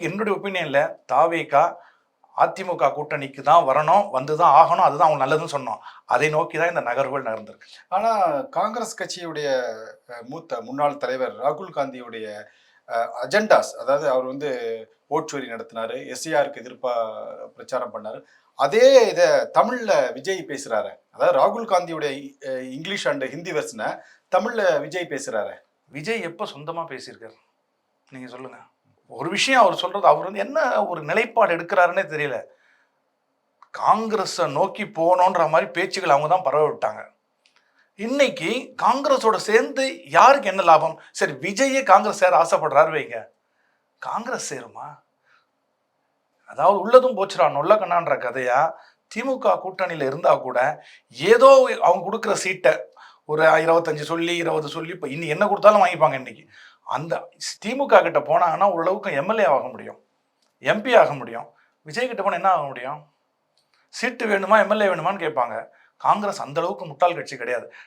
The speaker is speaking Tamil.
என்னுடைய ஒப்பீனியன்ல தாவேகா அதிமுக கூட்டணிக்கு தான் வரணும், வந்துதான் ஆகணும், அதுதான் அவங்க நல்லதுன்னு சொன்னோம். அதை நோக்கி தான் இந்த நகர்வுகள் நகர்ந்திருக்கு. ஆனா காங்கிரஸ் கட்சியுடைய மூத்த முன்னாள் தலைவர் ராகுல் காந்தியுடைய அஜெண்டாஸ், அதாவது அவர் வந்து ஓட்சோரி நடத்தினாரு, எஸ்ஐஆருக்கு எதிர்ப்பா பிரச்சாரம் பண்ணாரு. அதே இத தமிழ்ல விஜய் பேசுறாரு. அதாவது ராகுல் காந்தியுடைய இங்கிலீஷ் அண்ட் ஹிந்தி வெர்ஷனை தமிழ்ல விஜய் பேசுறாரு. விஜய் எப்ப சொந்தமா பேசியிருக்காரு நீங்க சொல்லுங்க. ஒரு விஷயம் அவர் சொல்றது, அவர் வந்து என்ன ஒரு நிலைப்பாடு எடுக்கிறாருன்னே தெரியல. காங்கிரஸை நோக்கி போனோன்ற மாதிரி பேச்சுகள் அவங்க தான் பரவ விட்டாங்க. இன்னைக்கு காங்கிரஸோட சேர்ந்து யாருக்கு என்ன லாபம்? சரி, விஜயே காங்கிரஸ் சேர ஆசைப்படுறாரு வைங்க, காங்கிரஸ் சேருமா? அதாவது உள்ளதும் போச்சுடா நொல்ல கண்ணான்ற கதையா திமுக கூட்டணியில இருந்தா கூட ஏதோ அவங்க கொடுக்குற சீட்டை ஒரு 25 சொல்லி 20 சொல்லி இப்போ இன்னி என்ன கொடுத்தாலும் வாங்கிப்பாங்க. இன்னைக்கு அந்த திமுக கிட்ட போனாங்கன்னா ஓரளவுக்கு எம்எல்ஏ ஆக முடியும், எம்பி ஆக முடியும். விஜய் கிட்ட போனால் என்ன ஆக முடியும்? சீட்டு வேணுமா எம்எல்ஏ வேணுமான்னு கேட்பாங்க. காங்கிரஸ் அந்த அளவுக்கு முட்டாள் கட்சி கிடையாது.